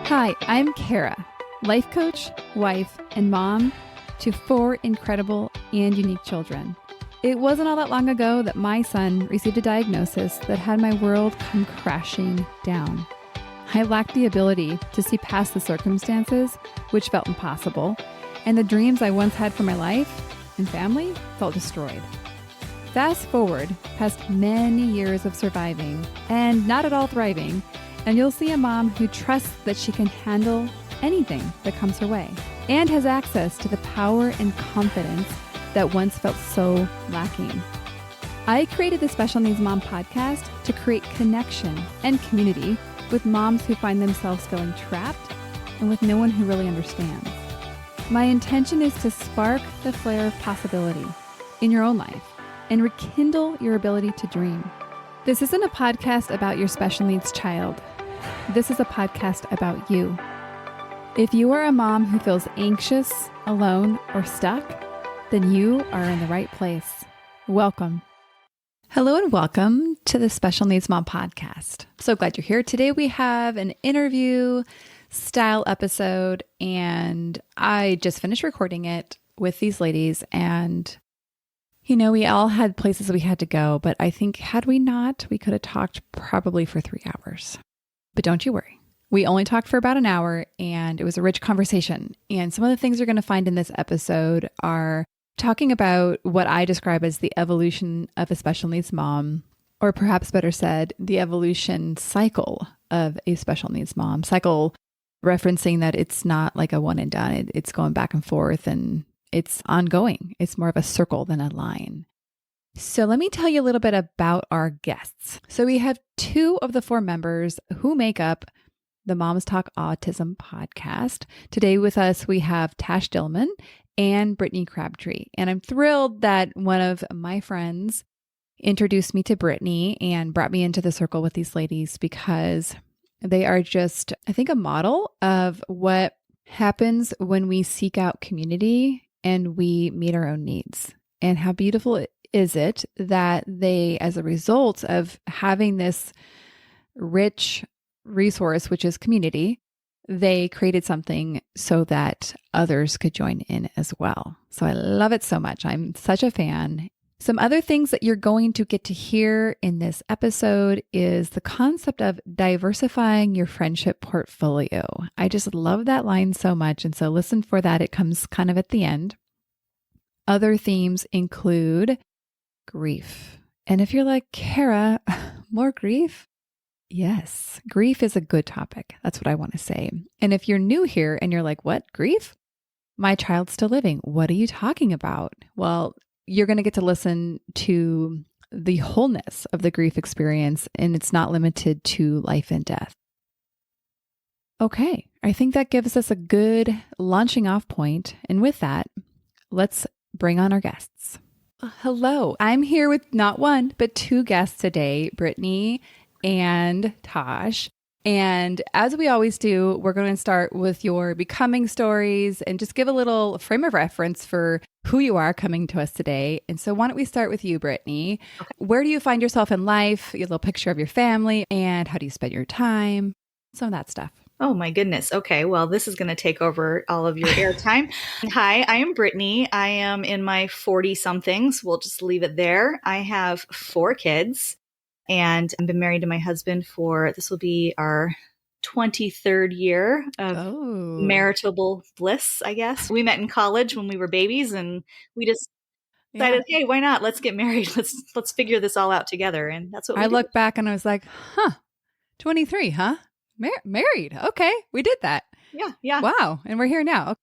Hi, I'm Kara, life coach, wife, and mom to 4 incredible and unique children. It wasn't all that long ago that my son received a diagnosis that had my world come crashing down. I lacked the ability to see past the circumstances, which felt impossible, and the dreams I once had for my life and family felt destroyed. Fast forward past many years of surviving and not at all thriving, and you'll see a mom who trusts that she can handle anything that comes her way and has access to the power and confidence that once felt so lacking. I created the Special Needs Mom podcast to create connection and community with moms who find themselves feeling trapped and with no one who really understands. My intention is to spark the flare of possibility in your own life and rekindle your ability to dream. This isn't a podcast about your special needs child. This is a podcast about you. If you are a mom who feels anxious, alone, or stuck, then you are in the right place. Welcome. Hello and welcome to the Special Needs Mom podcast. So glad you're here. Today we have an interview style episode, and I just finished recording it with these ladies, and we all had places we had to go, but I think had we not, we could have talked probably for 3 hours. But don't you worry. We only talked for about an hour, and it was a rich conversation. And some of the things you're going to find in this episode are talking about what I describe as the evolution of a special needs mom, or perhaps better said, the evolution cycle of a special needs mom. Cycle referencing that it's not like a one and done. It's going back and forth, and it's ongoing. It's more of a circle than a line. So let me tell you a little bit about our guests. So we have 2 of the 4 members who make up the Moms Talk Autism podcast. Today with us, we have Tash and Brittney Crabtree. And I'm thrilled that one of my friends introduced me to Brittney and brought me into the circle with these ladies because they are just, I think, a model of what happens when we seek out community and we meet our own needs. And how beautiful is it that they, as a result of having this rich resource, which is community, they created something so that others could join in as well. So I love it so much. I'm such a fan. Some other things that you're going to get to hear in this episode is the concept of diversifying your friendship portfolio. I just love that line so much. And so listen for that. It comes kind of at the end. Other themes include grief. And if you're like, Kara, more grief? Yes, grief is a good topic. That's what I want to say. And if you're new here and you're like, what, grief? My child's still living. What are you talking about? Well, you're going to get to listen to the wholeness of the grief experience, and it's not limited to life and death. Okay, I think that gives us a good launching off point. And with that, let's bring on our guests. Hello, I'm here with not one, but 2 guests today, Brittney and Tash. And as we always do, we're going to start with your becoming stories and just give a little frame of reference for who you are coming to us today. And so why don't we start with you, Brittney? Okay. Where do you find yourself in life? A little picture of your family, and how do you spend your time? Some of that stuff. Oh my goodness. Okay. Well, this is going to take over all of your airtime. Hi, I am Brittney. I am in my 40-somethings. We'll just leave it there. I have 4 kids, and I've been married to my husband for, this will be our 23rd year of maritable bliss, I guess. We met in college when we were babies, and we just decided, hey, why not? Let's get married. Let's figure this all out together. And that's what we did. Look back and I was like, 23, huh? Married. Okay. We did that. Yeah. Wow. And we're here now.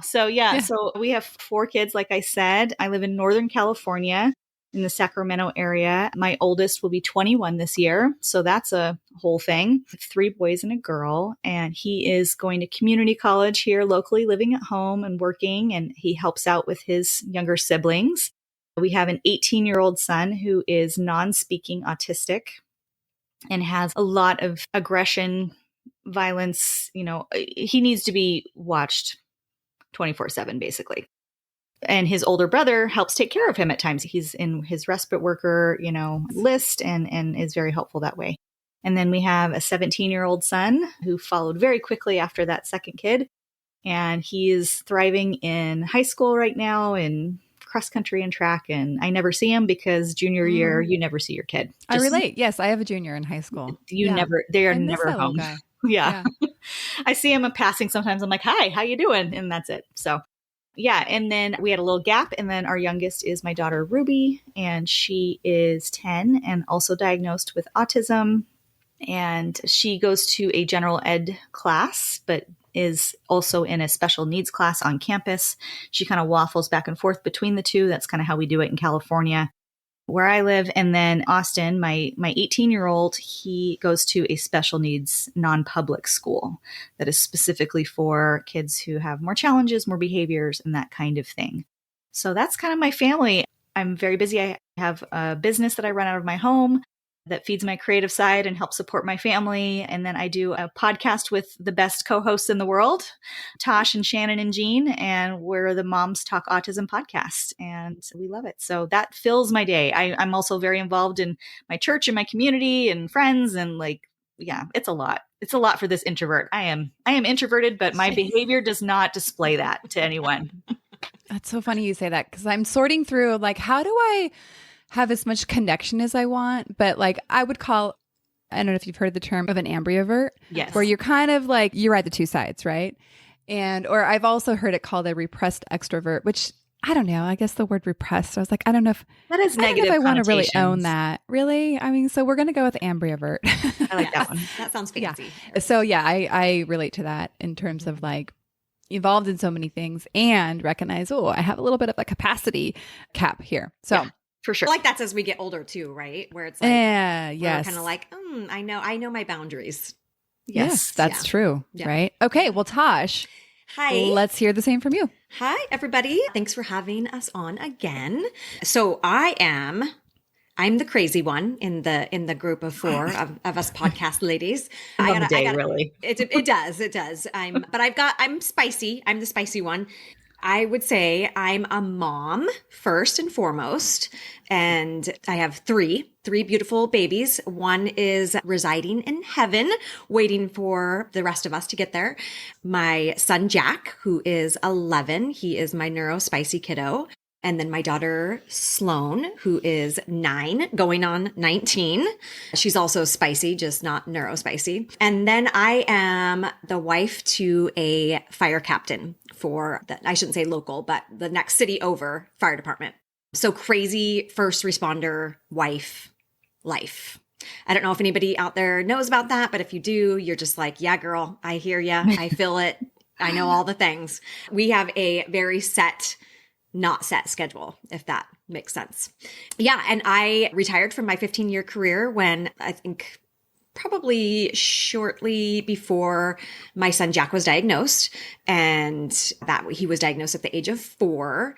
So so we have 4 kids. Like I said, I live in Northern California in the Sacramento area. My oldest will be 21 this year. So that's a whole thing. 3 boys and a girl. And he is going to community college here locally, living at home and working. And he helps out with his younger siblings. We have an 18-year-old son who is non-speaking autistic and has a lot of aggression, violence. He needs to be watched 24/7, basically. And his older brother helps take care of him at times. He's in his respite worker, list and is very helpful that way. And then we have a 17-year-old son who followed very quickly after that second kid. And he is thriving in high school right now in cross country and track. And I never see him because junior year, you never see your kid. I relate. Yes, I have a junior in high school. They are never home. Guy. Yeah. I see him in passing sometimes. I'm like, hi, how you doing? And that's it. So yeah. And then we had a little gap. And then our youngest is my daughter, Ruby, and she is 10 and also diagnosed with autism. And she goes to a general ed class, but is also in a special needs class on campus. She kind of waffles back and forth between the two. That's kind of how we do it in California, where I live. And then Austin, my 18-year-old, he goes to a special needs non-public school that is specifically for kids who have more challenges, more behaviors, and that kind of thing. So that's kind of my family. I'm very busy. I have a business that I run out of my home that feeds my creative side and helps support my family. And then I do a podcast with the best co-hosts in the world, Tash and Shannon and Jean, and we're the Moms Talk Autism podcast, and we love it. So that fills my day. I'm also very involved in my church and my community and friends, and it's a lot. It's a lot for this introvert. I am introverted, but my behavior does not display that to anyone. That's so funny you say that, because I'm sorting through, like, how do I have as much connection as I want? But like, I would call, I don't know if you've heard the term of an ambivert. Yes. Where you're kind of like, you're at the two sides, right? Or I've also heard it called a repressed extrovert, which I don't know. I guess the word repressed, I was like, I don't know if that is negative. I want to really own that. Really? I mean, so we're going to go with ambivert. I like that one. That sounds fancy. Yeah. So yeah, I relate to that in terms of like, involved in so many things and recognize, I have a little bit of a capacity cap here. So yeah, for sure. I like that's as we get older too, right? Where it's like, yes, kind of like, I know my boundaries. Yes, that's true. Yeah. Right. Okay. Well, Tash, hi. Let's hear the same from you. Hi, everybody. Thanks for having us on again. So I'm the crazy one in the group of four of us podcast ladies. Really. It does. I'm spicy. I'm the spicy one. I would say I'm a mom first and foremost, and I have three beautiful babies. One is residing in heaven, waiting for the rest of us to get there. My son, Jack, who is 11, he is my neurospicy kiddo. And then my daughter, Sloan, who is 9, going on 19. She's also spicy, just not neurospicy. And then I am the wife to a fire captain for I shouldn't say local, but the next city over fire department. So crazy first responder wife life. I don't know if anybody out there knows about that, but if you do, you're just like, yeah, girl, I hear ya. I feel it. I know all the things. We have a very not set schedule, if that makes sense. Yeah. And I retired from my 15-year career when I think probably shortly before my son Jack was diagnosed, and that he was diagnosed at the age of 4.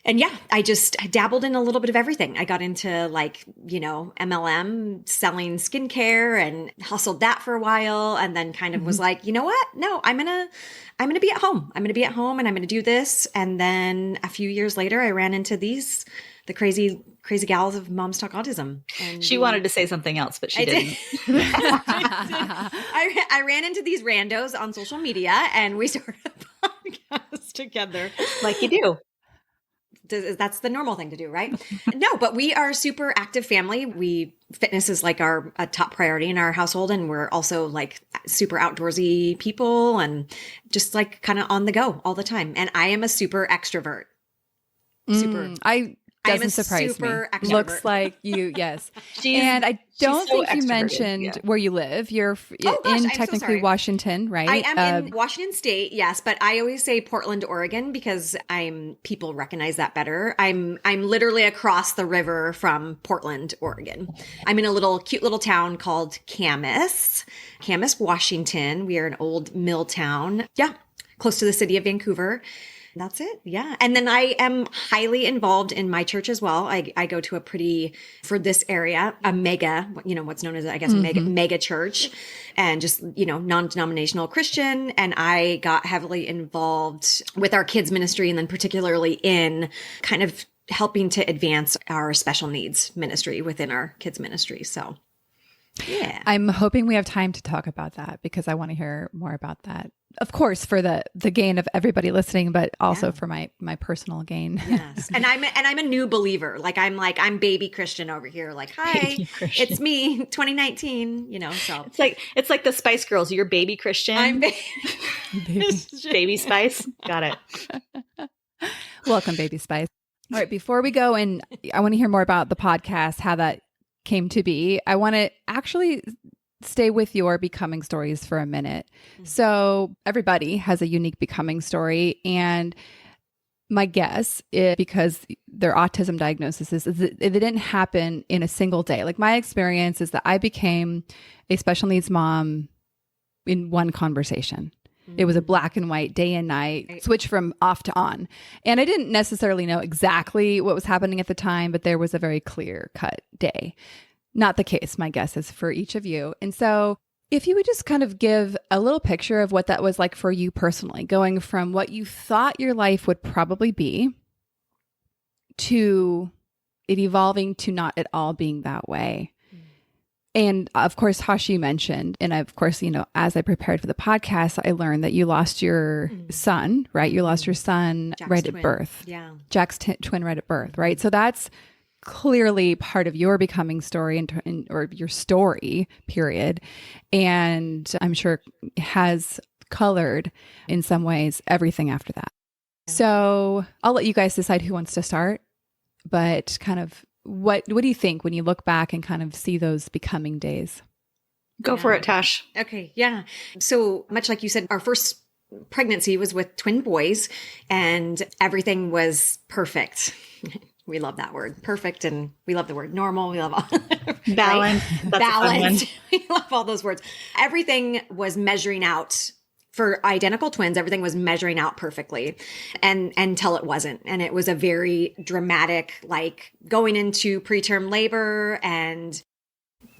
And yeah, I just dabbled in a little bit of everything. I got into MLM, selling skincare, and hustled that for a while. And then kind of was like, you know what? No, I'm going to be at home. I'm going to be at home and I'm going to do this. And then a few years later, I ran into the crazy gals of Moms Talk Autism. And she wanted to say something else, but she didn't. I ran into these randos on social media and we started a podcast together. Like you do. That's the normal thing to do, right? No, but we are a super active family. Fitness is like a top priority in our household. And we're also like super outdoorsy people and just like kind of on the go all the time. And I am a super extrovert. Doesn't surprise me. Extrovert. Looks like you, yes. And I don't think you mentioned where you live. You're in technically Washington, right? I am in Washington State, yes, but I always say Portland, Oregon, because people recognize that better. I'm literally across the river from Portland, Oregon. I'm in a cute little town called Camas, Washington. We are an old mill town. Yeah, close to the city of Vancouver. That's it. Yeah. And then I am highly involved in my church as well. I go to for this area, a mega, what's known as, I guess, mega church, and just, non-denominational Christian. And I got heavily involved with our kids ministry, and then particularly in kind of helping to advance our special needs ministry within our kids ministry. So Yeah. I'm hoping we have time to talk about that because I want to hear more about that. Of course, for the gain of everybody listening, but also for my personal gain. Yes. And I'm a new believer. I'm baby Christian over here. Like, hi, it's me, 2019, so It's like the Spice Girls. You're baby Christian. I'm baby Spice. Got it. Welcome, baby Spice. All right. Before we go, and I want to hear more about the podcast, how that came to be. I want to actually stay with your becoming stories for a minute. So everybody has a unique becoming story. And my guess is, because their autism diagnosis is that it didn't happen in a single day. Like my experience is that I became a special needs mom in one conversation. It was a black and white, day and night, switch from off to on. And I didn't necessarily know exactly what was happening at the time, but there was a very clear cut day. Not the case, my guess is, for each of you. And so if you would just kind of give a little picture of what that was like for you personally, going from what you thought your life would probably be to it evolving to not at all being that way. And of course, Tash, you mentioned, and of course, as I prepared for the podcast, I learned that you lost your son, right? You lost your son Jack's right twin. at birth. Yeah. Jack's twin right at birth, right? So that's clearly part of your becoming story or your story, period. And I'm sure has colored in some ways everything after that. So I'll let you guys decide who wants to start, but kind of what do you think when you look back and kind of see those becoming days? Go for it, Tash. Okay. Yeah. So much like you said, our first pregnancy was with twin boys and everything was perfect. We love that word, perfect. And we love the word normal. We love all balance. Right? Balanced. We love all those words. Everything was measuring out. For identical twins, everything was measuring out perfectly and until it wasn't. And it was a very dramatic, like going into preterm labor and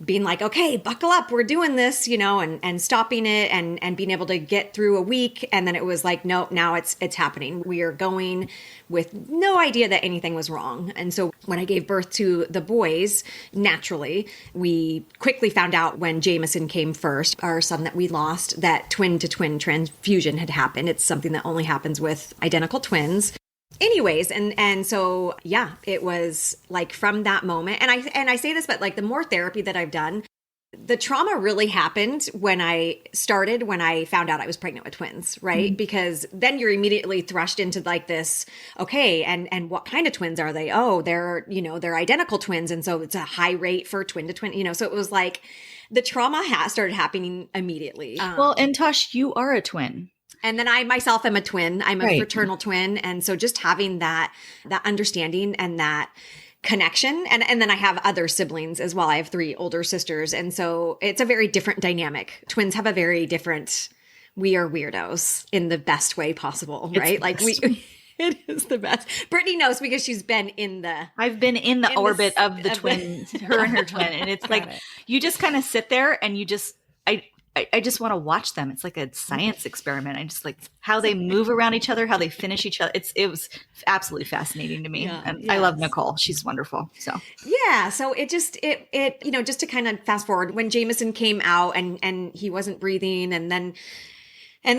being like, okay, buckle up, we're doing this, and stopping it and being able to get through a week. And then it was like, no, now it's happening. We are going with no idea that anything was wrong. And so when I gave birth to the boys, naturally, we quickly found out when Jameson came first, our son that we lost, that twin to twin transfusion had happened. It's something that only happens with identical twins. Anyways, and so, yeah, it was like from that moment, and I say this, but like the more therapy that I've done, the trauma really happened when I found out I was pregnant with twins, right? Mm-hmm. Because then you're immediately thrust into like this, okay, and what kind of twins are they? Oh, they're identical twins. And so it's a high rate for twin to twin, so it was like the trauma started happening immediately. Well, and Tash, you are a twin. And then I myself am a twin. I'm a fraternal twin. And so just having that understanding and that connection. And then I have other siblings as well. I have 3 older sisters. And so it's a very different dynamic. Twins have a very different, we are weirdos in the best way possible, right? Like it is the best. Brittney knows because she's been I've been in the orbit of the twins, her and her twin. And it's like, you just kind of sit there and you just, I just want to watch them. It's like a science experiment. I just like how they move around each other, how they finish each other. It was absolutely fascinating to me. Yeah, and I love Nicole. She's wonderful. So yeah. So it just to kind of fast forward when Jameson came out and he wasn't breathing and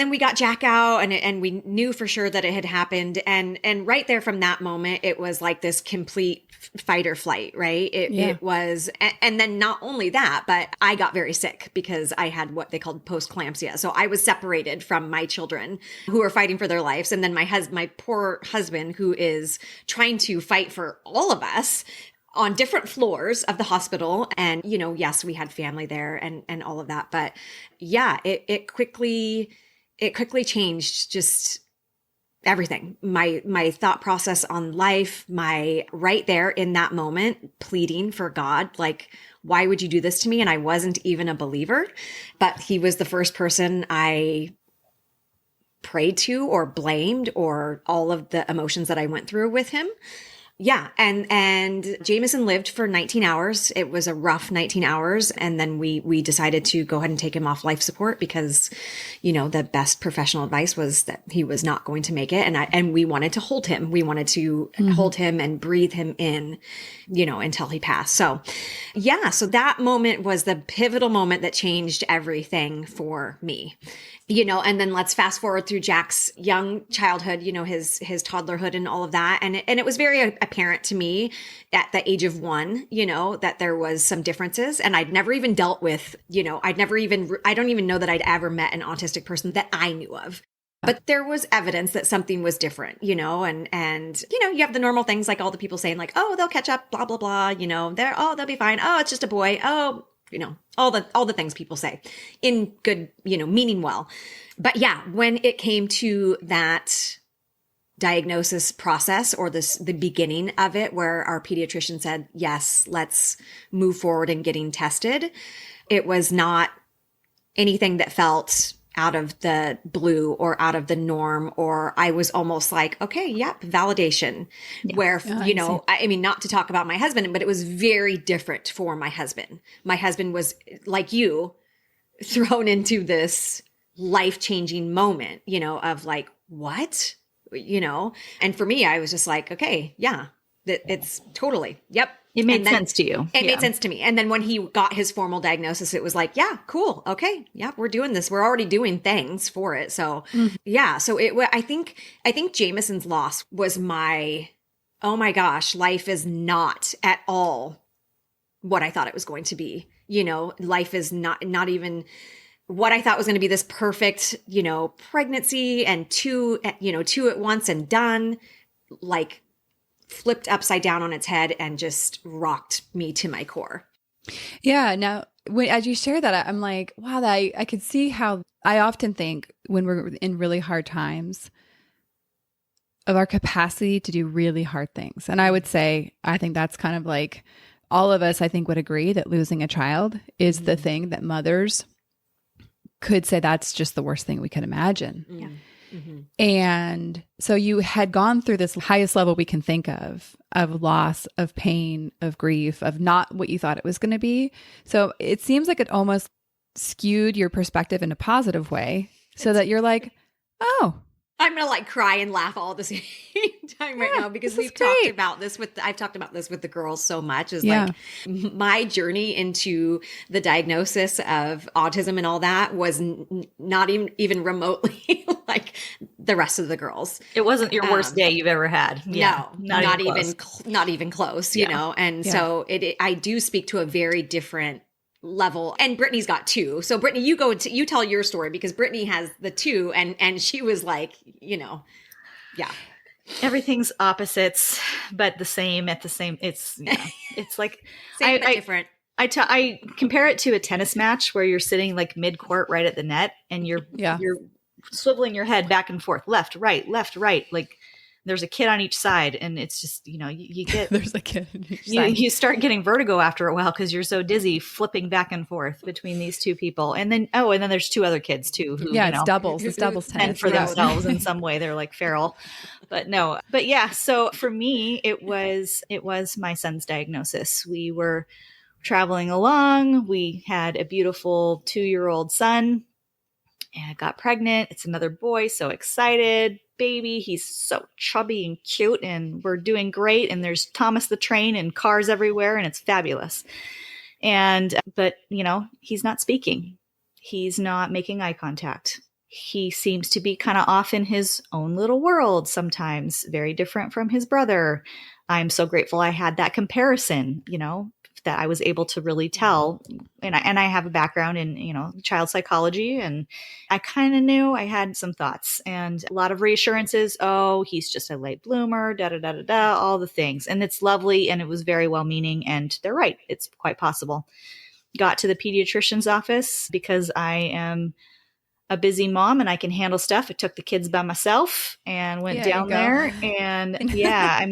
then we got Jack out and we knew for sure that it had happened. And right there from that moment, it was like this complete fight or flight, right? It was, and then not only that, but I got very sick because I had what they called post-eclampsia. So I was separated from my children who are fighting for their lives. And then my poor husband, who is trying to fight for all of us on different floors of the hospital. And, yes, we had family there and all of that. But yeah, it quickly changed just everything. My thought process on life, my right there in that moment, pleading for God, like, why would you do this to me? And I wasn't even a believer, but he was the first person I prayed to or blamed or all of the emotions that I went through with him. Yeah. And Jameson lived for 19 hours. It was a rough 19 hours. And then we decided to go ahead and take him off life support because, the best professional advice was that he was not going to make it. And we wanted to hold him. We wanted to hold him and breathe him in, until he passed. So yeah. So that moment was the pivotal moment that changed everything for me. And then let's fast forward through Jack's young childhood, his toddlerhood and all of that. And it was very apparent to me at the age of 1, that there was some differences. And I'd never even dealt with, I don't even know that I'd ever met an autistic person that I knew of. But there was evidence that something was different, and you have the normal things like all the people saying like, oh, they'll catch up, blah, blah, blah, they'll be fine. Oh, it's just a boy. Oh, all the things people say in good, meaning well. But yeah, when it came to that diagnosis process or the beginning of it, where our pediatrician said, yes, let's move forward in getting tested, it was not anything that felt out of the blue or out of the norm, or I was almost like, okay, yep, validation. Yeah. Where, I mean, not to talk about my husband, but it was very different for my husband. My husband was like you, thrown into this life-changing moment, of like, what? And for me, I was just like, okay, yeah, it's totally, yep. It made sense to you. It made sense to me. And then when he got his formal diagnosis, it was like, yeah, cool. Okay. Yeah, we're doing this. We're already doing things for it. So yeah. So I think Jameson's loss was oh my gosh, life is not at all what I thought it was going to be. Life is not even what I thought was going to be this perfect, pregnancy and two at once and done, like flipped upside down on its head and just rocked me to my core. Yeah. Now, as you share that, I'm like, wow, I could see how I often think when we're in really hard times of our capacity to do really hard things. And I would say, I think that's kind of like all of us, I think, would agree that losing a child is the thing that mothers could say that's just the worst thing we could imagine. Yeah. Mm-hmm. And so you had gone through this highest level we can think of loss, of pain, of grief, of not what you thought it was going to be. So it seems like it almost skewed your perspective in a positive way so that you're like, oh, I'm going to like cry and laugh all at the same time right now because I've talked about this with the girls so much is like my journey into the diagnosis of autism and all that was not even remotely like the rest of the girls. It wasn't your worst day you've ever had. Yeah, no, not even close, And so I do speak to a very different level. And Brittney's got 2. So Brittney, you tell your story because Brittney has the 2 and she was like, yeah. Everything's opposites, but the same at the same. It's like same but different. I compare it to a tennis match where you're sitting like mid court right at the net and you're swiveling your head back and forth, left, right, like there's a kid on each side. And it's just, you get, there's a kid on each side. You start getting vertigo after a while because you're so dizzy flipping back and forth between these 2 people. And then there's 2 other kids too. Who, it's doubles. It's doubles tennis. And for themselves in some way, they're like feral, but yeah. So for me, it was my son's diagnosis. We were traveling along. We had a beautiful 2-year-old son and I got pregnant. It's another boy. So excited. Baby, he's so chubby and cute and we're doing great and there's Thomas the Train and cars everywhere and it's fabulous. But he's not speaking. He's not making eye contact. He seems to be kind of off in his own little world sometimes, very different from his brother. I'm so grateful I had that comparison, that I was able to really tell. And I have a background in, child psychology, and I kind of knew I had some thoughts and a lot of reassurances. Oh, he's just a late bloomer, all the things. And it's lovely. And it was very well meaning. And they're right. It's quite possible. Got to the pediatrician's office because I am a busy mom and I can handle stuff. I took the kids by myself and went down there and I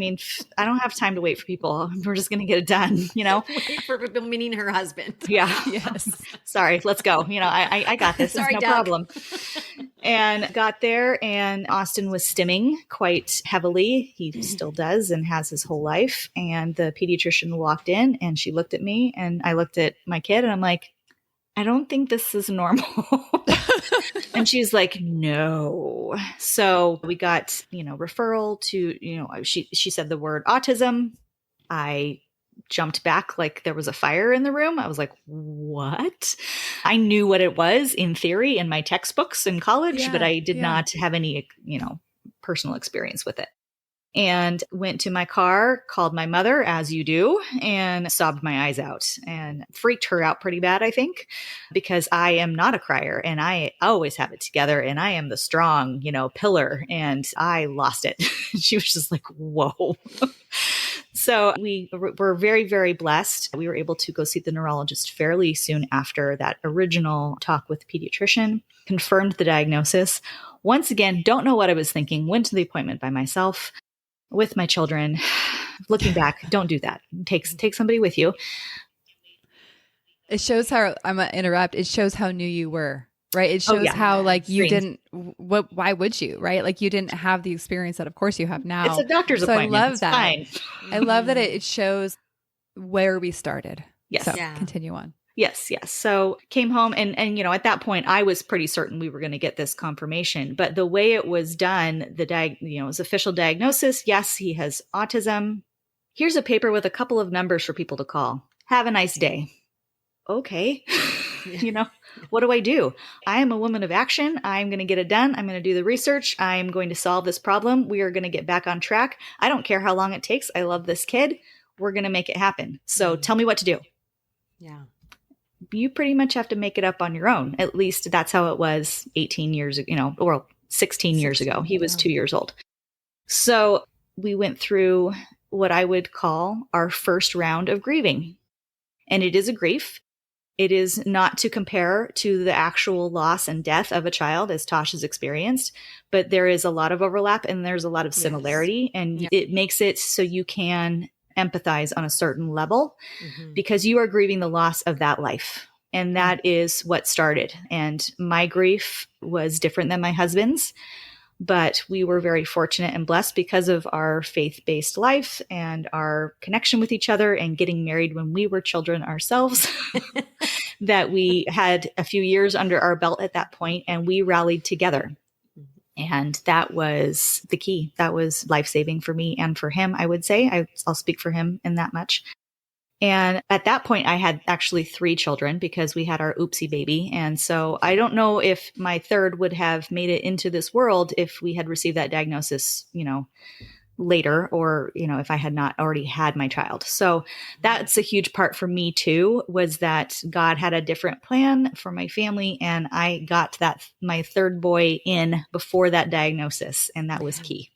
don't have time to wait for people. We're just going to get it done, Wait for people, meaning her husband. Yeah. Yes. Sorry. Let's go. I got this. Sorry, no Doug. problem. And got there, and Austin was stimming quite heavily. He still does and has his whole life. And the pediatrician walked in and she looked at me and I looked at my kid and I'm like, I don't think this is normal. And she's like, no. So we got, referral to, she said the word autism. I jumped back like there was a fire in the room. I was like, what? I knew what it was in theory in my textbooks in college, but I did not have any, personal experience with it. And went to my car, called my mother, as you do, and sobbed my eyes out and freaked her out pretty bad, I think, because I am not a crier and I always have it together and I am the strong, pillar, and I lost it. She was just like, whoa. So we were very, very blessed. We were able to go see the neurologist fairly soon after that original talk with the pediatrician, confirmed the diagnosis. Once again, don't know what I was thinking, went to the appointment by myself with my children. Looking back, don't do that. Take somebody with you. It shows how, I'm going to interrupt, it shows how new you were, right? It shows how you didn't, why would you, right? Like you didn't have the experience that of course you have now. It's a doctor's appointment. I love it's that. Fine. I love that it shows where we started. Yes. So continue on. Yes. So came home and at that point I was pretty certain we were going to get this confirmation, but the way it was done, his official diagnosis, yes, he has autism. Here's a paper with a couple of numbers for people to call. Have a nice day. Okay. What do I do? I am a woman of action. I'm going to get it done. I'm going to do the research. I'm going to solve this problem. We are going to get back on track. I don't care how long it takes. I love this kid. We're going to make it happen. So tell me what to do. Yeah. You pretty much have to make it up on your own. At least that's how it was 18 years ago, or 16 years ago. He was 2 years old. So we went through what I would call our first round of grieving. And it is a grief. It is not to compare to the actual loss and death of a child as Tash has experienced, but there is a lot of overlap and there's a lot of similarity. And it makes it so you can empathize on a certain level because you are grieving the loss of that life. And that is what started. And my grief was different than my husband's, but we were very fortunate and blessed because of our faith-based life and our connection with each other and getting married when we were children ourselves, that we had a few years under our belt at that point and we rallied together. And that was the key. That was life-saving for me and for him, I would say. I'll speak for him in that much. And at that point, I had actually 3 children because we had our oopsie baby. And so I don't know if my third would have made it into this world if we had received that diagnosis, later, or, if I had not already had my child. So that's a huge part for me too, was that God had a different plan for my family. And I got my third boy in before that diagnosis. And that was key.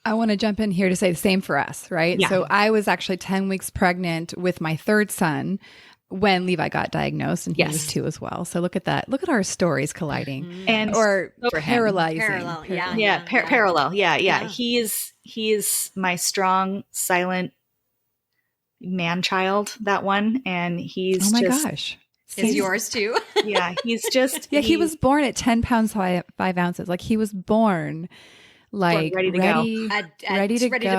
I want to jump in here to say the same for us, right? Yeah. So I was actually 10 weeks pregnant with my third son when Levi got diagnosed, and he was 2 as well. So look at that. Look at our stories colliding or parallelizing. Parallel. Yeah. He is my strong, silent man child, that one. And he's gosh. Is yours too? Yeah. He's just. He was born at 10 pounds, 5 ounces. Like he was born like ready to go.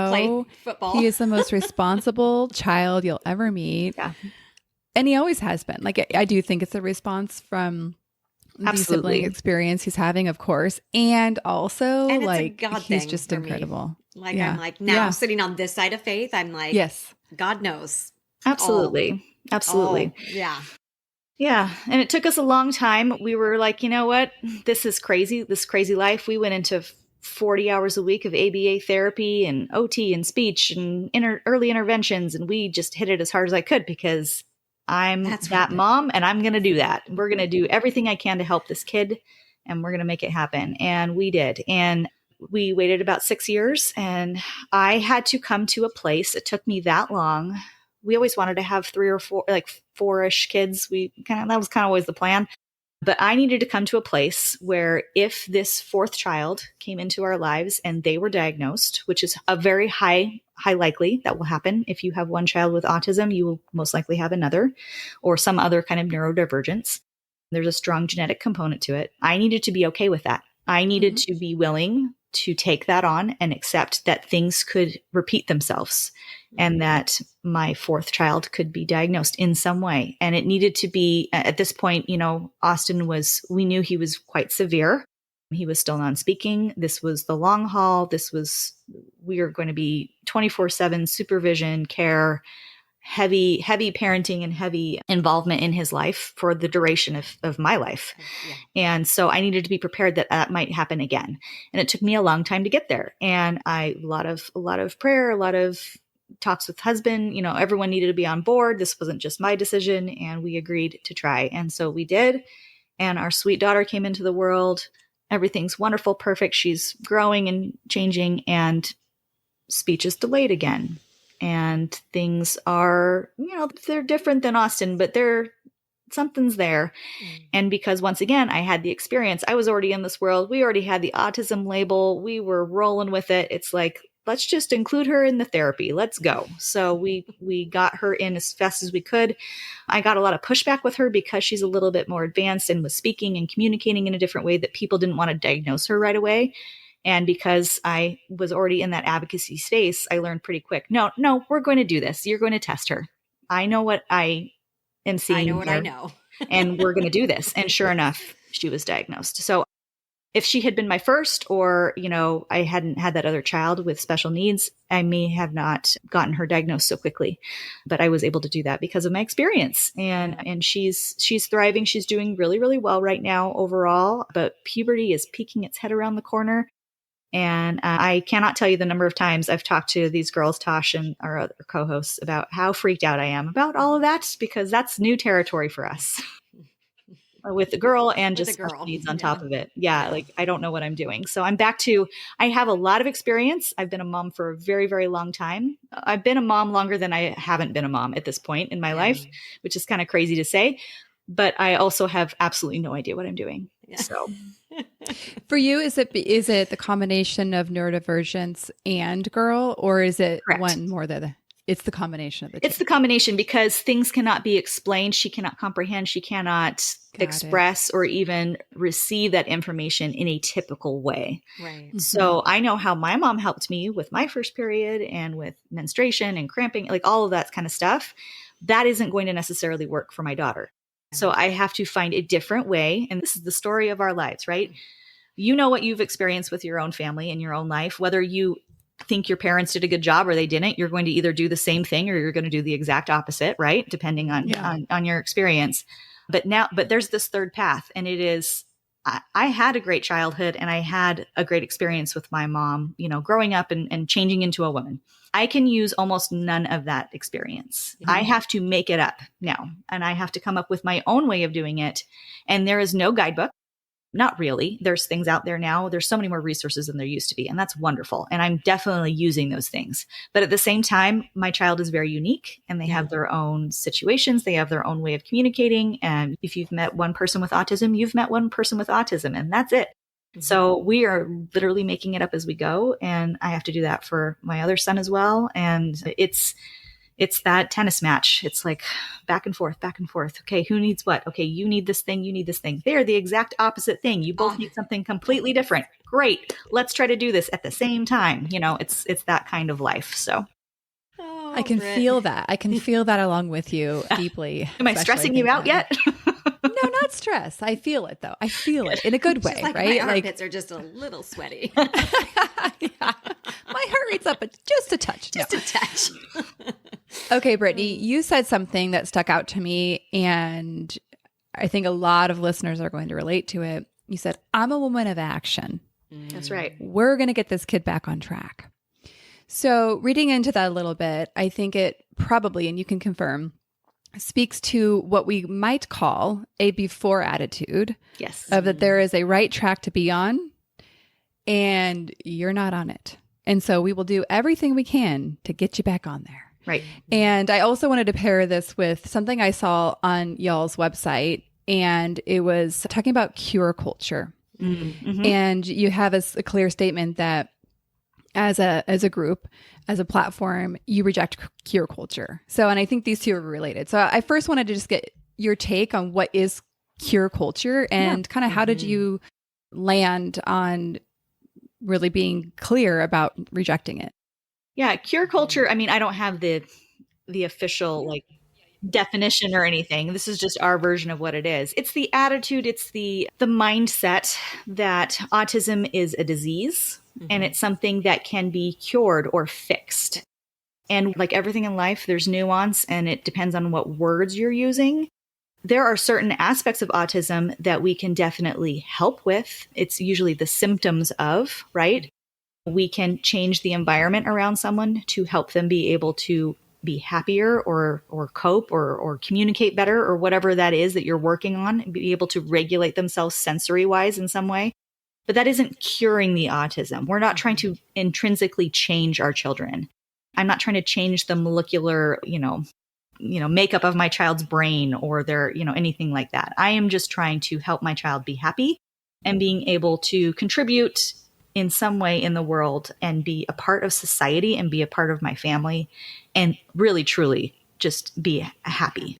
Play football. He is the most responsible child you'll ever meet. Yeah. And he always has been. Like, I do think it's a response from the sibling experience he's having, of course. And also, and like, he's thing just incredible. Me. Like, I'm like, now sitting on this side of faith, I'm like, yes, God knows. Absolutely. Yeah. Yeah. And it took us a long time. We were like, you know what? This is crazy. This crazy life. We went into 40 hours a week of ABA therapy and OT and speech and early interventions. And we just hit it as hard as I could because I'm that mom and I'm going to do that. We're going to do everything I can to help this kid and we're going to make it happen. And we did. And we waited about 6 years and I had to come to a place. It took me that long. We always wanted to have 3 or 4, like 4-ish kids. That was kind of always the plan. But I needed to come to a place where if this 4th child came into our lives and they were diagnosed, which is a very high likely that will happen. If you have one child with autism, you will most likely have another or some other kind of neurodivergence. There's a strong genetic component to it. I needed to be okay with that. I needed to be willing to take that on and accept that things could repeat themselves and that my fourth child could be diagnosed in some way. And it needed to be, at this point, Austin we knew he was quite severe. He was still non-speaking. This was the long haul. We are going to be 24/7 supervision, care, heavy parenting and heavy involvement in his life for the duration of my life. Yeah. And so I needed to be prepared that might happen again. And it took me a long time to get there. And a lot of prayer, a lot of talks with husband, everyone needed to be on board. This wasn't just my decision, and we agreed to try. And so we did. And our sweet daughter came into the world. Everything's wonderful, perfect. She's growing and changing, and speech is delayed again. And things are, they're different than Austin, but something's there. And because once again, I had the experience, I was already in this world. We already had the autism label. We were rolling with it. It's like, let's just include her in the therapy. Let's go. So we got her in as fast as we could. I got a lot of pushback with her because she's a little bit more advanced and was speaking and communicating in a different way that people didn't want to diagnose her right away. And because I was already in that advocacy space, I learned pretty quick, no, we're going to do this. You're going to test her. I know what I am seeing. I know what I know. And we're going to do this. And sure enough, she was diagnosed. So if she had been my first, or, I hadn't had that other child with special needs, I may have not gotten her diagnosed so quickly. But I was able to do that because of my experience. And she's thriving. She's doing really, really well right now overall. But puberty is peeking its head around the corner. And I cannot tell you the number of times I've talked to these girls, Tash and our other co-hosts, about how freaked out I am about all of that, because that's new territory for us with the girl and just special needs on top of it. Yeah, like I don't know what I'm doing. So I'm back to, I have a lot of experience. I've been a mom for a very, very long time. I've been a mom longer than I haven't been a mom at this point in my life, which is kind of crazy to say. But I also have absolutely no idea what I'm doing. Yeah. So for you, is it the combination of neurodivergence and girl, or is it Correct. One more than it's the combination of the two? It's the combination, because things cannot be explained. She cannot comprehend. She cannot express or even receive that information in a typical way. Right. So I know how my mom helped me with my first period and with menstruation and cramping, like all of that kind of stuff. That isn't going to necessarily work for my daughter. So I have to find a different way. And this is the story of our lives, right? You know what you've experienced with your own family and your own life, whether you think your parents did a good job or they didn't, you're going to either do the same thing or you're going to do the exact opposite, right? Depending on your experience. But there's this third path, and it is, I had a great childhood and I had a great experience with my mom, growing up and changing into a woman. I can use almost none of that experience. Mm-hmm. I have to make it up now, and I have to come up with my own way of doing it. And there is no guidebook. Not really. There's things out there now. There's so many more resources than there used to be. And that's wonderful. And I'm definitely using those things. But at the same time, my child is very unique, and they have their own situations. They have their own way of communicating. And if you've met one person with autism, you've met one person with autism, and that's it. Mm-hmm. So we are literally making it up as we go. And I have to do that for my other son as well. And it's that tennis match. It's like back and forth, back and forth. Okay, who needs what? Okay, you need this thing. You need this thing. They're the exact opposite thing. You both need something completely different. Great. Let's try to do this at the same time. It's that kind of life. So I can feel that. I can feel that along with you deeply. Am I stressing you out yet? No, not stress. I feel it though. I feel it in a good way, like right? My armpits are just a little sweaty. Yeah. My heart rate's up just a touch. Just a touch. Okay, Brittney, you said something that stuck out to me, and I think a lot of listeners are going to relate to it. You said, I'm a woman of action. That's right. We're going to get this kid back on track. So reading into that a little bit, I think it probably, and you can confirm, speaks to what we might call a before attitude. Yes. Of that there is a right track to be on, and you're not on it. And so we will do everything we can to get you back on there. Right. And I also wanted to pair this with something I saw on y'all's website, and it was talking about cure culture. Mm-hmm. And you have a clear statement that as a group, as a platform, you reject cure culture. So, and I think these two are related. So I first wanted to just get your take on what is cure culture and kind of how did you land on really being clear about rejecting it? Yeah, cure culture. I mean, I don't have the official like definition or anything. This is just our version of what it is. It's the attitude, it's the mindset that autism is a disease and it's something that can be cured or fixed. And like everything in life, there's nuance and it depends on what words you're using. There are certain aspects of autism that we can definitely help with. It's usually the symptoms of, right? We can change the environment around someone to help them be able to be happier or cope or communicate better or whatever that is that you're working on, be able to regulate themselves sensory wise in some way. But that isn't curing the autism. We're not trying to intrinsically change our children. I'm not trying to change the molecular, makeup of my child's brain or their, anything like that. I am just trying to help my child be happy and being able to contribute in some way in the world and be a part of society and be a part of my family and really, truly just be happy.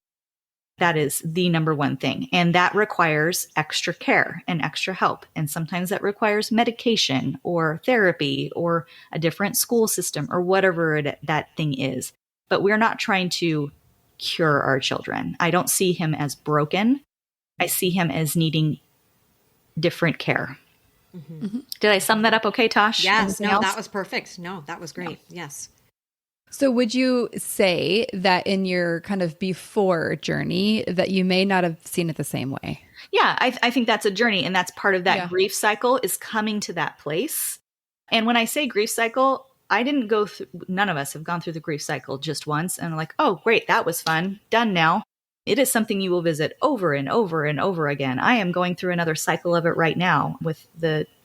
That is the number one thing. And that requires extra care and extra help. And sometimes that requires medication or therapy or a different school system or whatever that thing is. But we're not trying to cure our children. I don't see him as broken. I see him as needing different care. Mm-hmm. Did I sum that up okay, Tash? Yes. No, that was perfect. No, that was great. Yeah. Yes. So would you say that in your kind of before journey that you may not have seen it the same way? Yeah, I think that's a journey. And that's part of that grief cycle is coming to that place. And when I say grief cycle, I didn't go through, none of us have gone through the grief cycle just once and like, oh, great, that was fun. Done now. It is something you will visit over and over and over again. I am going through another cycle of it right now with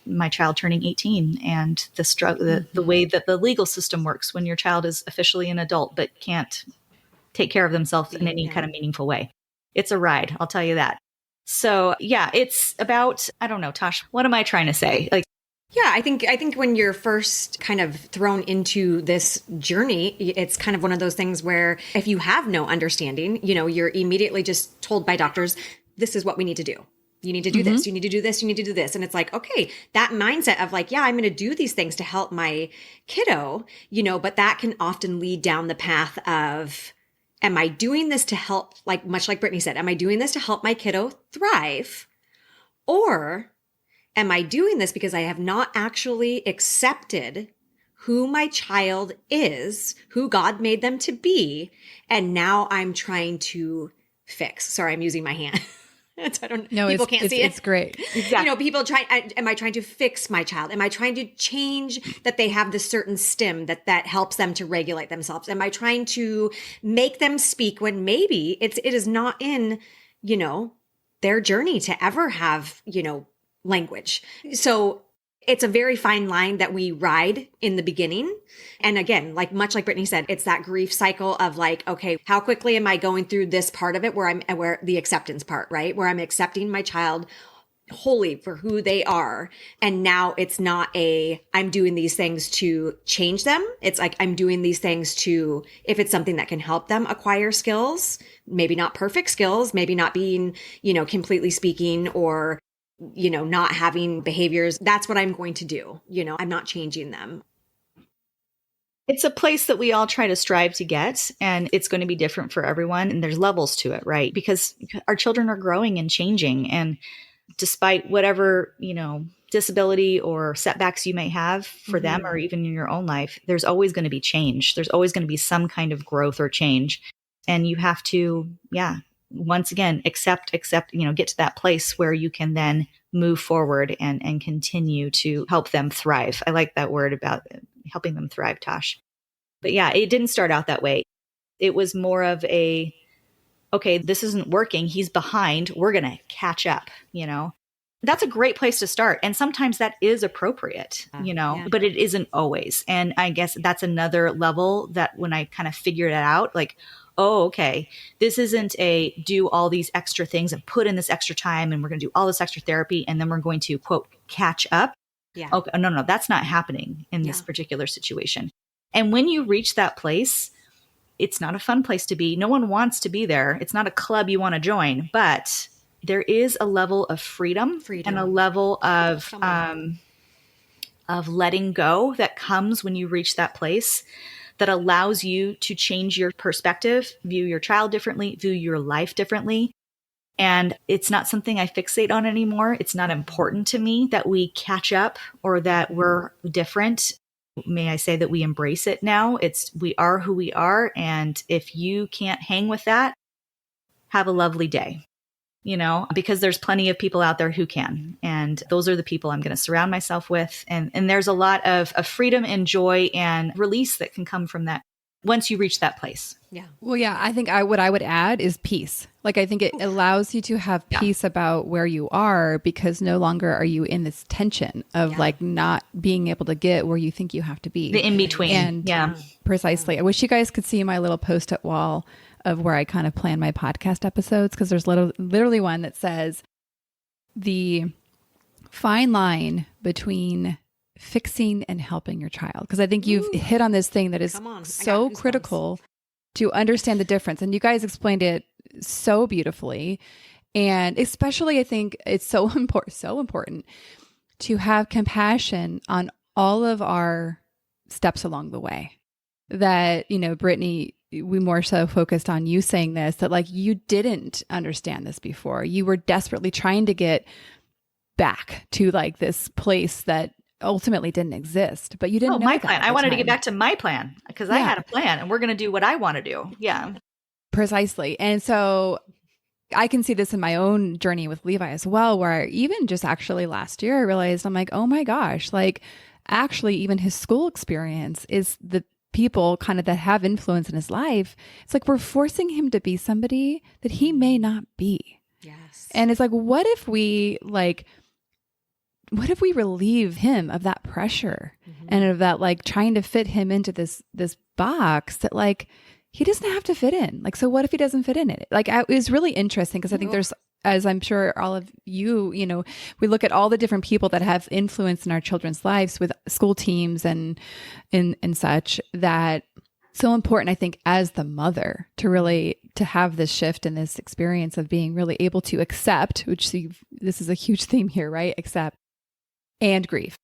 my child turning 18 and the struggle, the way that the legal system works when your child is officially an adult but can't take care of themselves in any kind of meaningful way. It's a ride, I'll tell you that. So yeah, it's about, I don't know, Tosh, what am I trying to say? Like, yeah, I think when you're first kind of thrown into this journey, it's kind of one of those things where if you have no understanding, you're immediately just told by doctors, this is what we need to do. You need to do this. You need to do this. You need to do this. And it's like, okay, that mindset of like, yeah, I'm going to do these things to help my kiddo, but that can often lead down the path of, am I doing this to help, like much like Brittney said, am I doing this to help my kiddo thrive? Or am I doing this because I have not actually accepted who my child is, who God made them to be, and now I'm trying to fix? Sorry, I'm using my hand. People can't see it. It's great. Exactly. People am I trying to fix my child? Am I trying to change that they have this certain stim that helps them to regulate themselves? Am I trying to make them speak when maybe it is not in, their journey to ever have, language? So it's a very fine line that we ride in the beginning. And again, much like Brittney said, it's that grief cycle of like, okay, how quickly am I going through this part of it where the acceptance part, right? Where I'm accepting my child wholly for who they are. And now it's not I'm doing these things to change them. It's like, I'm doing these things to, if it's something that can help them acquire skills, maybe not perfect skills, maybe not being, completely speaking or not having behaviors. That's what I'm going to do. I'm not changing them. It's a place that we all try to strive to get, and it's going to be different for everyone. And there's levels to it, right? Because our children are growing and changing. And despite whatever, disability or setbacks you may have for them or even in your own life, there's always going to be change. There's always going to be some kind of growth or change. And you have to, once again, accept, get to that place where you can then move forward and continue to help them thrive. I like that word about helping them thrive, Tash. But yeah, it didn't start out that way. It was more of okay, this isn't working. He's behind. We're going to catch up, That's a great place to start. And sometimes that is appropriate, but it isn't always. And I guess that's another level that when I kind of figured it out, like, oh, okay, this isn't do all these extra things and put in this extra time and we're going to do all this extra therapy and then we're going to, quote, catch up. Yeah. Okay, no, that's not happening in this particular situation. And when you reach that place, it's not a fun place to be. No one wants to be there. It's not a club you want to join, but there is a level of freedom. And a level of letting go that comes when you reach that place that allows you to change your perspective, view your child differently, view your life differently. And it's not something I fixate on anymore. It's not important to me that we catch up or that we're different. May I say that we embrace it now? We are who we are. And if you can't hang with that, have a lovely day, because there's plenty of people out there who can. And those are the people I'm going to surround myself with. And there's a lot of freedom and joy and release that can come from that once you reach that place. Yeah. Well, yeah, I think what I would add is peace. Like, I think it allows you to have peace about where you are, because no longer are you in this tension of like not being able to get where you think you have to be. The in between. And precisely. I wish you guys could see my little post-it wall of where I kind of plan my podcast episodes, because there's literally one that says the fine line between fixing and helping your child. Because I think you've hit on this thing that is so critical to understand the difference. And you guys explained it so beautifully. And especially, I think it's so important to have compassion on all of our steps along the way. That, Brittney, we more so focused on you saying this, that like you didn't understand this before. You were desperately trying to get back to like this place that ultimately didn't exist, but you didn't know my plan. I wanted to get back to my plan because I had a plan and we're going to do what I want to do. Yeah. Precisely. And so I can see this in my own journey with Levi as well, where even just actually last year, I realized I'm like, oh my gosh, like actually even his school experience is the people kind of that have influence in his life. It's like we're forcing him to be somebody that he may not be. Yes. And it's like, what if we relieve him of that pressure and of that, like trying to fit him into this box that like, he doesn't have to fit in. Like, so what if he doesn't fit in it? Like, it was really interesting because I think there's, as I'm sure all of you, we look at all the different people that have influence in our children's lives with school teams and such, that so important, I think, as the mother to have this shift and this experience of being really able to accept, which this is a huge theme here, right? Accept and grieve.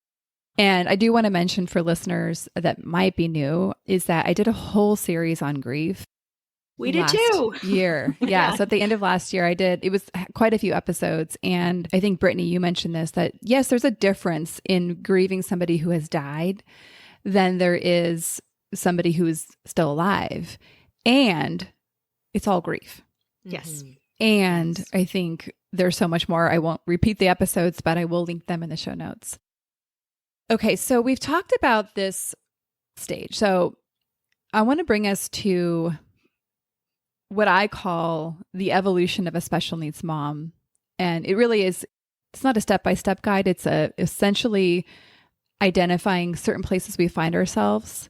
And I do want to mention for listeners that might be new is that I did a whole series on grief. We did too. Year. Yeah. So at the end of last year, it was quite a few episodes. And I think, Brittney, you mentioned this, that yes, there's a difference in grieving somebody who has died than there is somebody who is still alive. And it's all grief. Yes. And I think there's so much more. I won't repeat the episodes, but I will link them in the show notes. Okay, so we've talked about this stage. So I want to bring us to what I call the evolution of a special needs mom. And it really is, it's not a step-by-step guide. It's essentially identifying certain places we find ourselves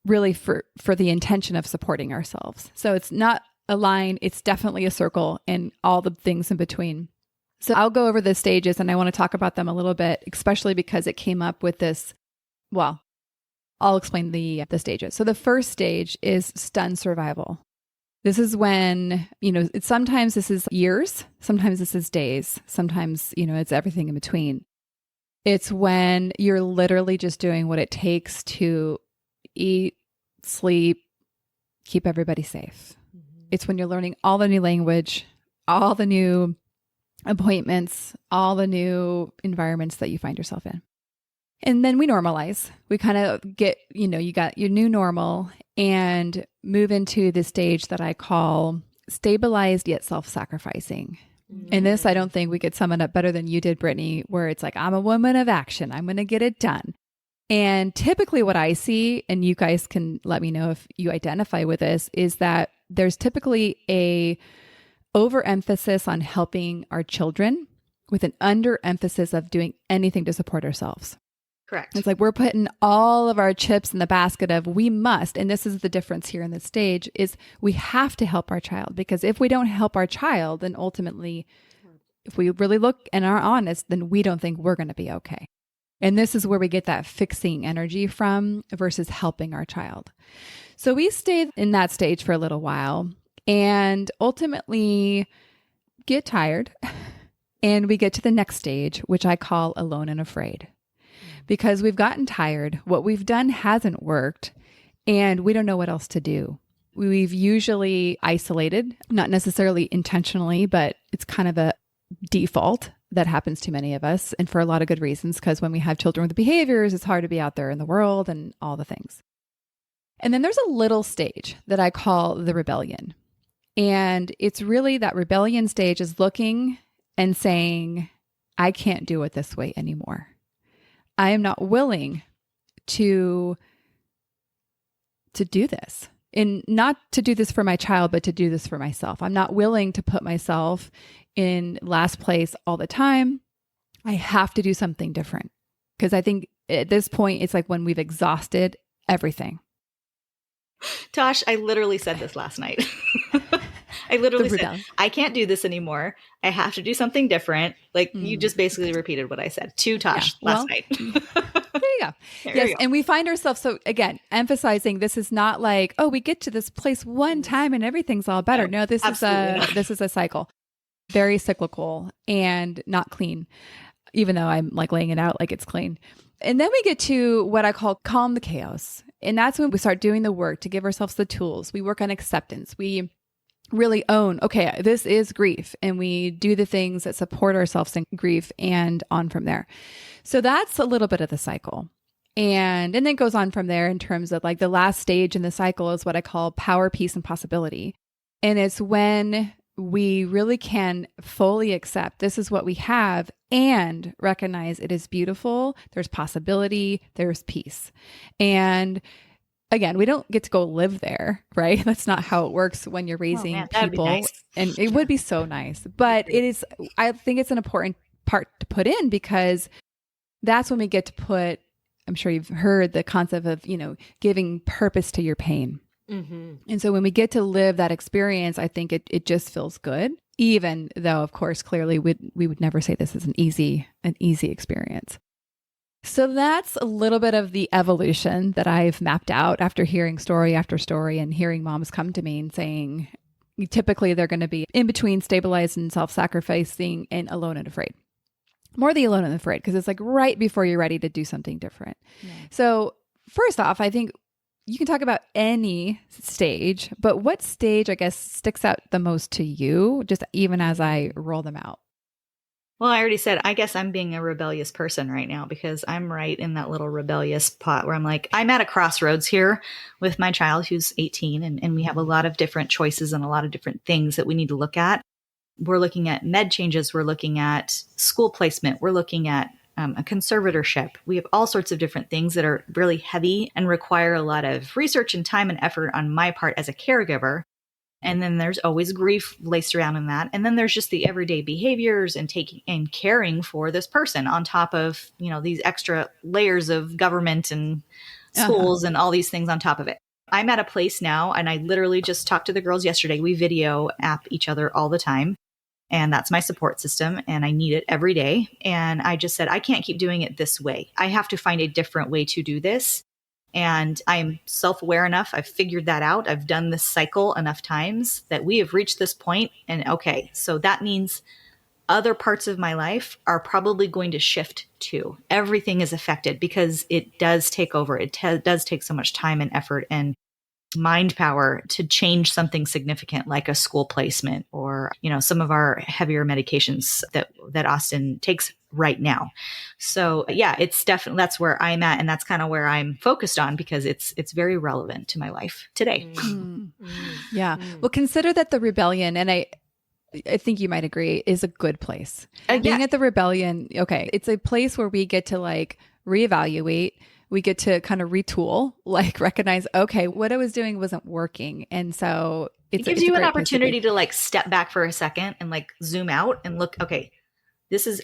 really for the intention of supporting ourselves. So it's not a line, it's definitely a circle and all the things in between. So I'll go over the stages and I want to talk about them a little bit, especially because it came up with this. Well, I'll explain the stages. So the first stage is stunned survival. This is when, sometimes this is years, sometimes this is days, sometimes, it's everything in between. It's when you're literally just doing what it takes to eat, sleep, keep everybody safe. It's when you're learning all the new language, all the new appointments, all the new environments that you find yourself in. And then we normalize. We kind of get, you got your new normal and move into the stage that I call stabilized yet self-sacrificing. And this, I don't think we could sum it up better than you did, Brittney, where it's like, I'm a woman of action. I'm going to get it done. And typically what I see, and you guys can let me know if you identify with this, is that there's typically a overemphasis on helping our children with an underemphasis of doing anything to support ourselves. Correct. It's like we're putting all of our chips in the basket of we must, and this is the difference here in this stage, is we have to help our child, because if we don't help our child, then ultimately, if we really look and are honest, then we don't think we're going to be okay. And this is where we get that fixing energy from versus helping our child. So we stayed in that stage for a little while. And ultimately, get tired and we get to the next stage, which I call alone and afraid, because we've gotten tired. What we've done hasn't worked and we don't know what else to do. We've usually isolated, not necessarily intentionally, but it's kind of a default that happens to many of us, and for a lot of good reasons, because when we have children with behaviors, it's hard to be out there in the world and all the things. And then there's a little stage that I call the rebellion. And it's really that rebellion stage is looking and saying, I can't do it this way anymore. I am not willing to do this. And not to do this for my child, but to do this for myself. I'm not willing to put myself in last place all the time. I have to do something different. Because I think at this point, it's like when we've exhausted everything. Tash, I literally said this last night. I literally said, I can't do this anymore. I have to do something different. Like you just basically repeated what I said to Tash last night. There you go. Yes. And we find ourselves, so again, emphasizing this is not like, oh, we get to this place one time and everything's all better. No, this is a cycle. Very cyclical and not clean, even though I'm like laying it out like it's clean. And then we get to what I call calm the chaos. And that's when we start doing the work to give ourselves the tools. We work on acceptance. We really own, okay, this is grief. And we do the things that support ourselves in grief and on from there. So that's a little bit of the cycle. And then it goes on from there in terms of like the last stage in the cycle is what I call power, peace, and possibility. And it's when we really can fully accept this is what we have and recognize it is beautiful. There's possibility, there's peace. And again, we don't get to go live there, right? That's not how it works when you're raising people. Nice. And it would be so nice, but it is, I think it's an important part to put in because that's when we get to put, I'm sure you've heard the concept of, giving purpose to your pain. Mm-hmm. And so when we get to live that experience, I think it just feels good, even though, of course, clearly we would never say this is an easy experience. So that's a little bit of the evolution that I've mapped out after hearing story after story and hearing moms come to me and saying, typically they're going to be in between stabilized and self-sacrificing and alone and afraid. More the alone and afraid, because it's like right before you're ready to do something different. Yeah. So first off, I think you can talk about any stage, but what stage, I guess, sticks out the most to you, just even as I roll them out? Well, I already said, I guess I'm being a rebellious person right now because I'm right in that little rebellious pot where I'm like, I'm at a crossroads here with my child who's 18 and we have a lot of different choices and a lot of different things that we need to look at. We're looking at med changes. We're looking at school placement. We're looking at a conservatorship. We have all sorts of different things that are really heavy and require a lot of research and time and effort on my part as a caregiver. And then there's always grief laced around in that. And then there's just the everyday behaviors and taking and caring for this person on top of, these extra layers of government and schools and all these things on top of it. I'm at a place now, and I literally just talked to the girls yesterday. We video app each other all the time. And that's my support system. And I need it every day. And I just said, I can't keep doing it this way. I have to find a different way to do this. And I'm self-aware enough. I've figured that out. I've done this cycle enough times that we have reached this point. And okay, so that means other parts of my life are probably going to shift too. Everything is affected because it does take over. It does take so much time and effort and mind power to change something significant like a school placement or, some of our heavier medications that Austin takes right now. So yeah, it's definitely, that's where I'm at. And that's kind of where I'm focused on because it's very relevant to my life today. Yeah. Well, consider that the rebellion, and I think you might agree, is a good place. Being at the rebellion, okay, it's a place where we get to like reevaluate. We get to kind of retool, like recognize, okay, what I was doing wasn't working. And so it gives you an opportunity to like step back for a second and like zoom out and look, okay,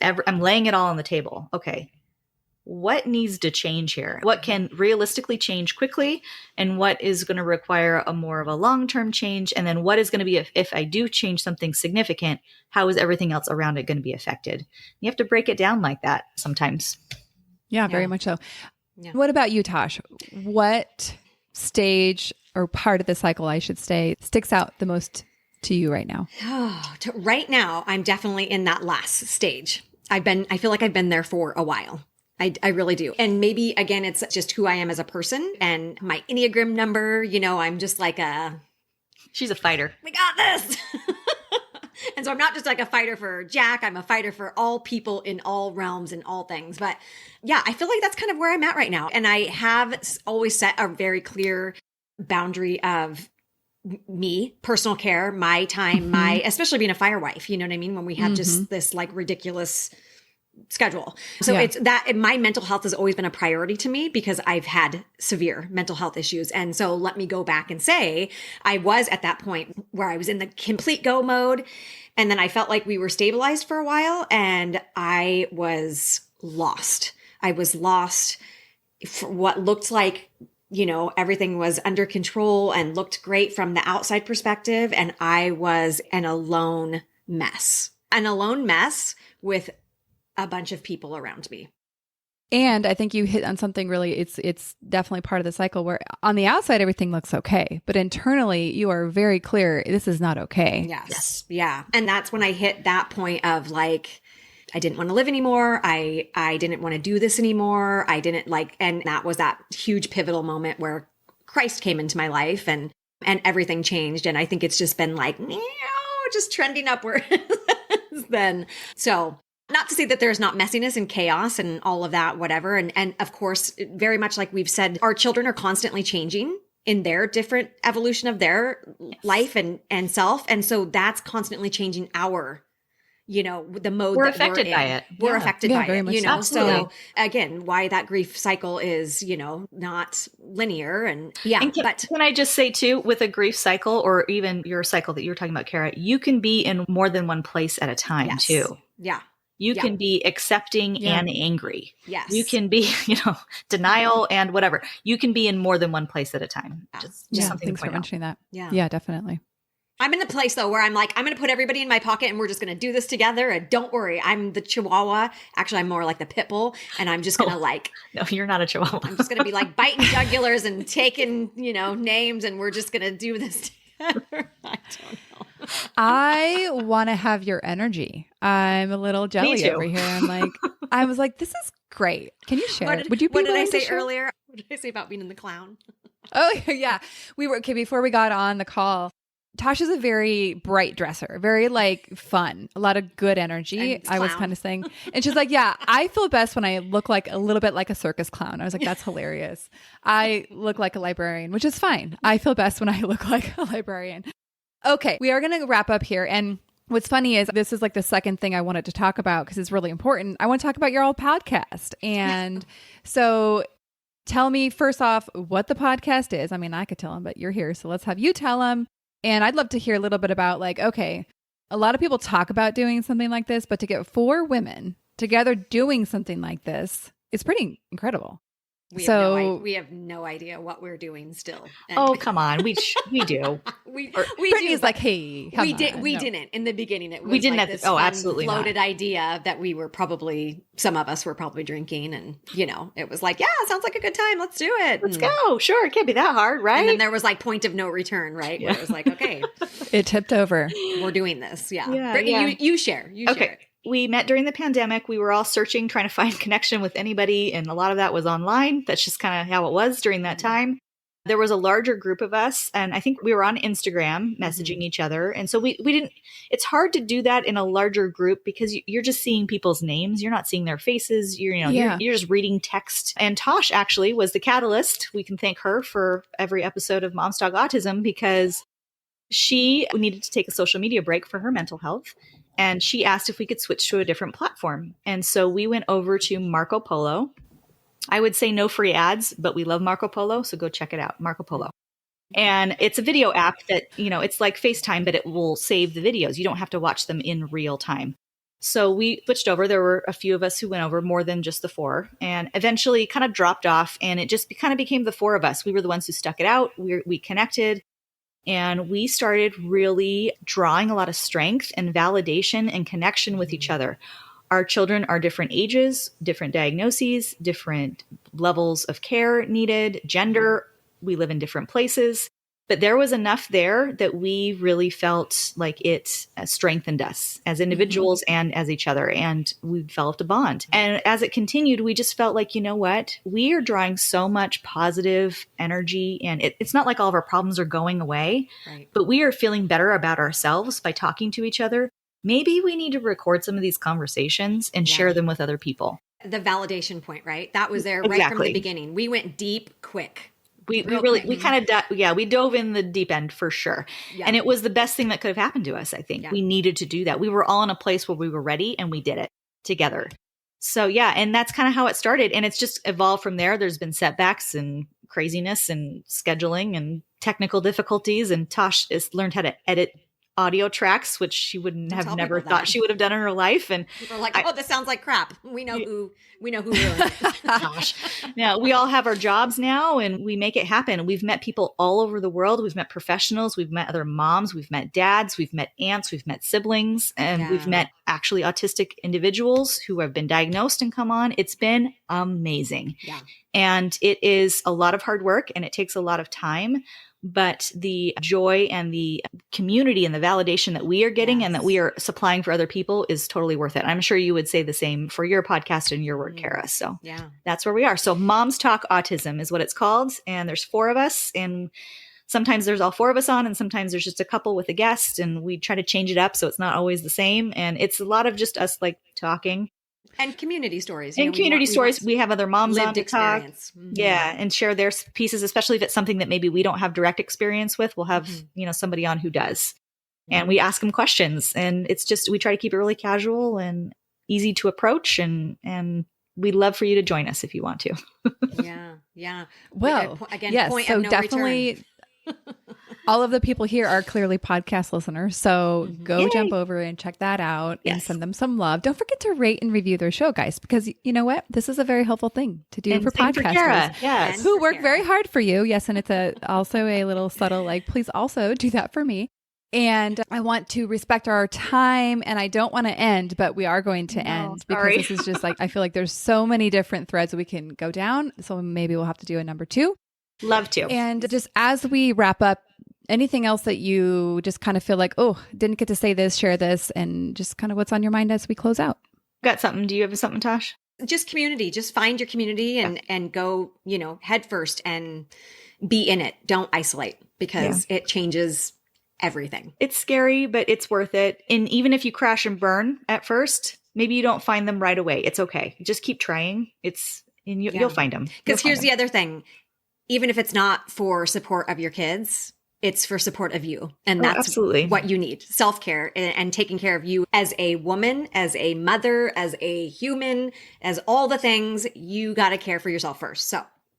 I'm laying it all on the table. Okay. What needs to change here? What can realistically change quickly? And what is going to require a more of a long-term change? And then what is going to be, if I do change something significant, how is everything else around it going to be affected? You have to break it down like that sometimes. Yeah, very much so. Yeah. What about you, Tash? What stage or part of the cycle, I should say, sticks out the most to you right now? Right now, I'm definitely in that last stage. I feel like I've been there for a while. I really do. And maybe again, it's just who I am as a person and my Enneagram number, I'm just like she's a fighter. We got this. And so I'm not just like a fighter for Jack. I'm a fighter for all people in all realms and all things. But yeah, I feel like that's kind of where I'm at right now. And I have always set a very clear boundary of me, personal care, my time, especially being a fire wife, you know what I mean? When we have just this like ridiculous schedule. So it's that my mental health has always been a priority to me because I've had severe mental health issues. And so let me go back and say, I was at that point where I was in the complete go mode. And then I felt like we were stabilized for a while and I was lost. I was lost for what looked like, everything was under control and looked great from the outside perspective. And I was an alone mess with a bunch of people around me. And I think you hit on something really, it's definitely part of the cycle where on the outside, everything looks okay. But internally, you are very clear, this is not okay. Yes. Yeah. And that's when I hit that point of like, I didn't want to live anymore. I didn't want to do this anymore. I didn't and that was that huge pivotal moment where Christ came into my life and everything changed. And I think it's just been like, just trending upward then. So not to say that there's not messiness and chaos and all of that, whatever. And of course, very much like we've said, our children are constantly changing in their different evolution of their life and self. And so that's constantly changing our, the mode we're that affected we're by in. it. We're affected by very it, much so. Absolutely. So again, why that grief cycle is, not linear and can I just say too, with a grief cycle or even your cycle that you were talking about, Kara, you can be in more than one place at a time too. Yeah. You can be accepting and angry. Yes. You can be, denial and whatever. You can be in more than one place at a time. Just something Thanks to for point out. mentioning that. Yeah, definitely. I'm in the place though where I'm like, I'm going to put everybody in my pocket and we're just going to do this together. And don't worry, I'm the Chihuahua. Actually, I'm more like the pit bull. And I'm just going to No, you're not a Chihuahua. I'm just going to be like biting jugulars and taking, names. And we're just going to do this together. I don't know. I want to have your energy. I'm a little jelly over here. I was like, this is great. Can you share? Would you be What did I willing to say share? earlier? What did I say about being in the clown? Oh, yeah. We were, before we got on the call, Tash is a very bright dresser, very fun, a lot of good energy. I was kind of saying, and she's like, yeah, I feel best when I look like a little bit like a circus clown. I was like, that's hilarious. I look like a librarian, which is fine. I feel best when I look like a librarian. Okay, we are going to wrap up here. And what's funny is this is the second thing I wanted to talk about because it's really important. I want to talk about your old podcast. And so tell me first off what the podcast is. I mean, I could tell them, but you're here. So let's have you tell them. And I'd love to hear a little bit about okay, a lot of people talk about doing something like this, but to get 4 women together doing something like this is pretty incredible. We have no idea what we're doing still. Oh, come on. We do. Brittney's like, hey, we didn't in the beginning. It was we didn't this absolutely floated not. idea that we were some of us were probably drinking and, it was like, yeah, sounds like a good time. Let's do it. Let's go. Sure. It can't be that hard, right? And then there was point of no return, right? Where it was like, okay. It tipped over. We're doing this. Yeah. Brittney, you share. You share it. We met during the pandemic. We were all searching, trying to find connection with anybody. And a lot of that was online. That's just kind of how it was during that time. There was a larger group of us. And I think we were on Instagram messaging each other. And so we didn't, it's hard to do that in a larger group because you're just seeing people's names. You're not seeing their faces. You're just reading text. And Tash actually was the catalyst. We can thank her for every episode of Moms Talk Autism because she needed to take a social media break for her mental health. And she asked if we could switch to a different platform. And so we went over to Marco Polo. I would say no free ads, but we love Marco Polo. So go check it out, Marco Polo. And it's a video app that, it's like FaceTime, but it will save the videos. You don't have to watch them in real time. So we switched over. There were a few of us who went over, more than just the 4, and eventually kind of dropped off. And it just kind of became the 4 of us. We were the ones who stuck it out. We connected. And we started really drawing a lot of strength and validation and connection with each other. Our children are different ages, different diagnoses, different levels of care needed, gender. We live in different places. But there was enough there that we really felt like it strengthened us as individuals and as each other. And we developed a bond. And as it continued, we just felt like, you know what? We are drawing so much positive energy. And it's not like all of our problems are going away, but we are feeling better about ourselves by talking to each other. Maybe we need to record some of these conversations and share them with other people. The validation point, right? That was there right from the beginning. We went deep, quick. We dove in the deep end for sure. Yeah. And it was the best thing that could have happened to us, I think. Yeah. We needed to do that. We were all in a place where we were ready and we did it together. So yeah, and that's kind of how it started. And it's just evolved from there. There's been setbacks and craziness and scheduling and technical difficulties. And Tash has learned how to edit audio tracks, which she wouldn't have never thought she would have done in her life. And people are like, oh, this sounds like crap. We know who ruined it. Gosh. Now we all have our jobs now and we make it happen. We've met people all over the world. We've met professionals. We've met other moms. We've met dads. We've met aunts. We've met siblings. And we've met actually autistic individuals who have been diagnosed and come on. It's been amazing. Yeah. And it is a lot of hard work and it takes a lot of time. But the joy and the community and the validation that we are getting and that we are supplying for other people is totally worth it. I'm sure you would say the same for your podcast and your work, Kara. So that's where we are. So Moms Talk Autism is what it's called. And there's 4 of us. And sometimes there's all 4 of us on and sometimes there's just a couple with a guest. And we try to change it up so it's not always the same. And it's a lot of just us like talking. And community stories. We have other moms on to talk. Yeah. And share their pieces, especially if it's something that maybe we don't have direct experience with. We'll have, somebody on who does. And we ask them questions. And it's just, we try to keep it really casual and easy to approach. And we'd love for you to join us if you want to. Yeah. Well, again, yes, point so of no definitely return. all of the people here are clearly podcast listeners. So go jump over and check that out and send them some love. Don't forget to rate and review their show, guys, because you know what? This is a very helpful thing to do for podcasters who work very hard for you. Yes. And it's also a little subtle, like, please also do that for me. And I want to respect our time and I don't want to end, but we are going to end because this is just like, I feel like there's so many different threads that we can go down. So maybe we'll have to do a number 2. Love to. And just as we wrap up, anything else that you just kind of feel like, oh, didn't get to say this, share this, and just kind of what's on your mind as we close out? Got something? Do you have something, Tash? Just community. Just find your community and go, head first and be in it. Don't isolate because it changes everything. It's scary, but it's worth it. And even if you crash and burn at first, maybe you don't find them right away. It's okay. Just keep trying. You'll find them. Because here's the other thing. Even if it's not for support of your kids, it's for support of you. And that's absolutely what you need. Self-care and taking care of you as a woman, as a mother, as a human, as all the things. You got to care for yourself first.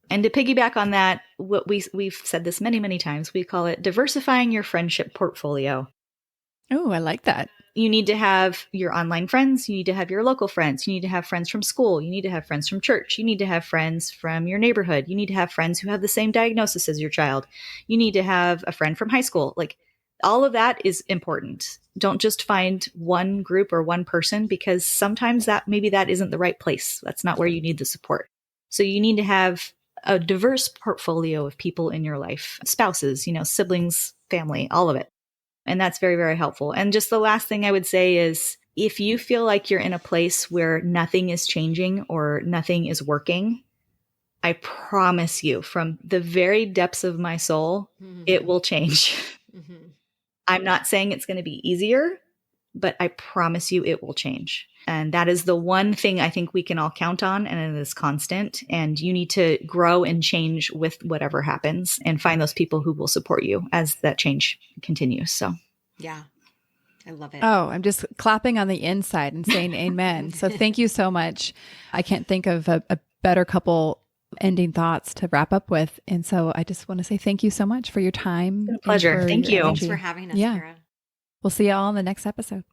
And to piggyback on that, what we've said this many, many times, we call it diversifying your friendship portfolio. Oh, I like that. You need to have your online friends. You need to have your local friends. You need to have friends from school. You need to have friends from church. You need to have friends from your neighborhood. You need to have friends who have the same diagnosis as your child. You need to have a friend from high school. Like, all of that is important. Don't just find one group or one person because sometimes maybe that isn't the right place. That's not where you need the support. So you need to have a diverse portfolio of people in your life, spouses, siblings, family, all of it. And that's very, very helpful. And just the last thing I would say is if you feel like you're in a place where nothing is changing or nothing is working, I promise you from the very depths of my soul, it will change. I'm not saying it's going to be easier, but I promise you it will change. And that is the one thing I think we can all count on, and it is constant. And you need to grow and change with whatever happens and find those people who will support you as that change continues. So, yeah, I love it. Oh, I'm just clapping on the inside and saying amen. So thank you so much. I can't think of a better couple ending thoughts to wrap up with. And so I just want to say thank you so much for your time. Pleasure. Thank you. Thanks for having us, Kara. We'll see you all in the next episode.